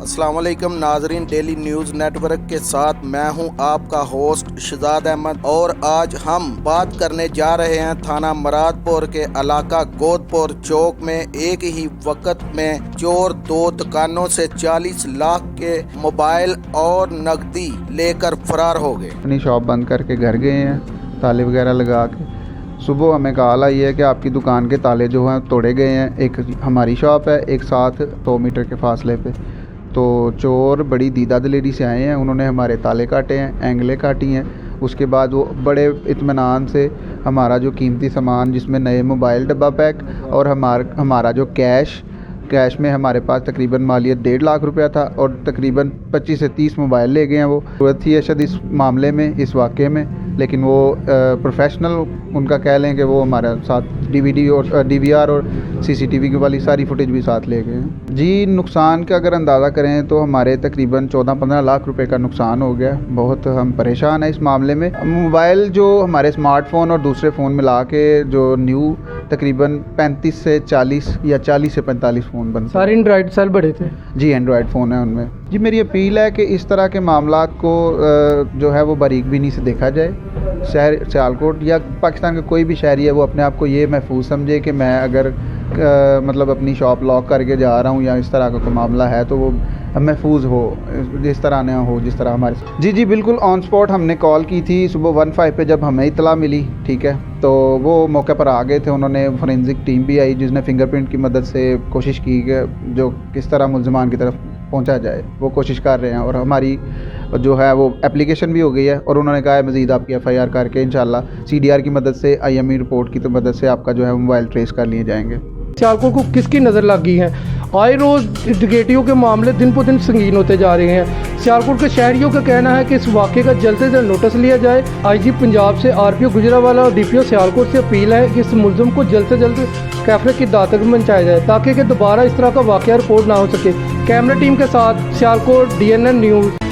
अस्सलाम वालेकुम नाजरीन, डेली न्यूज़ नेटवर्क के साथ मैं हूं आपका होस्ट शहजाद अहमद और आज हम बात करने जा रहे हैं थाना मुरादपुर के इलाका गोदपुर चौक में एक ही वक्त में चोर दो दुकानों से 40 लाख के मोबाइल और नकदी लेकर फरार हो गए। अपनी शॉप बंद करके घर गए हैं ताले वगैरह लगा के। सुबह हमें कॉल आई है कि आपकी दुकान के ताले जो हैं तोड़े गए हैं। एक हमारी शॉप है, एक साथ 2 मीटर के फासले पे। तो चोर बड़ी दीदा दिलेरी से आए हैं, उन्होंने हमारे ताले काटे हैं, एंगलें काटी हैं। उसके बाद वो बड़े इत्मीनान से हमारा जो कीमती सामान जिसमें नए मोबाइल डब्बा पैक और हमारा जो कैश में हमारे पास तकरीबन मालियत 1.5 लाख रुपया था और तकरीबन 25 से 30 मोबाइल ले गए हैं। वो ज़रूरत थी अशद इस मामले में, इस वाक़े में, लेकिन वो प्रोफेशनल उनका कह लें कि वो हमारे साथ DVD और DVR और CCTV की वाली सारी फुटेज भी साथ ले गए हैं। जी, नुकसान का अगर अंदाज़ा करें तो हमारे तकरीबन 14-15 लाख रुपए का नुकसान हो गया। बहुत हम परेशान हैं इस मामले में। मोबाइल जो हमारे स्मार्टफ़ोन और दूसरे फ़ोन मिला के जो न्यू तकरीबन 35 से 40 या 40 से 45 फ़ोन बनते सारे एंड्रॉयड सेल बड़े थे। जी, एंड्रॉयड फ़ोन है उनमें। जी, मेरी अपील है कि इस तरह के मामलात को जो है वो बारीक बीनी से देखा जाए। शहर सियालकोट या पाकिस्तान का कोई भी शहरी है वो अपने आप को ये महफूज समझे कि मैं अगर मतलब अपनी शॉप लॉक करके जा रहा हूँ या इस तरह का कोई मामला है तो वो महफूज हो, जिस तरह ना हो जिस तरह हमारे। जी बिल्कुल, ऑन स्पॉट हमने कॉल की थी सुबह 15 पे जब हमें इतला मिली, ठीक है, तो वो मौके पर आ गए थे। उन्होंने फोरेंसिक टीम भी आई जिसने फिंगरप्रिंट की मदद से कोशिश की कि जो किस तरह मुल्ज़िमान की तरफ पहुंचा जाए, वो कोशिश कर रहे हैं। और हमारी जो है वो एप्लीकेशन भी हो गई है और उन्होंने कहा है मज़ीद आपकी FIR करके इंशाल्लाह CDR की मदद से, IME रिपोर्ट की तो मदद से आपका जो है मोबाइल ट्रेस कर लिए जाएंगे। सियालकोट को किसकी नज़र लग गई है? आए रोज़ डकैतियों के मामले दिन पर दिन संगीन होते जा रहे हैं। सियालकोट के शहरियों का कहना है कि इस वाक़े का जल्द से जल्द नोटिस लिया जाए। IG पंजाब से RPO गुजरावाला और DPO सियालकोट से अपील है कि इस मुलज़िम को जल्द से जल्द कैफरे की दात तक पहुँचाया जाए ताकि दोबारा इस तरह का वाक़या रिपोर्ट ना हो सके। कैमरा टीम के साथ सियालकोट DNN न्यूज़।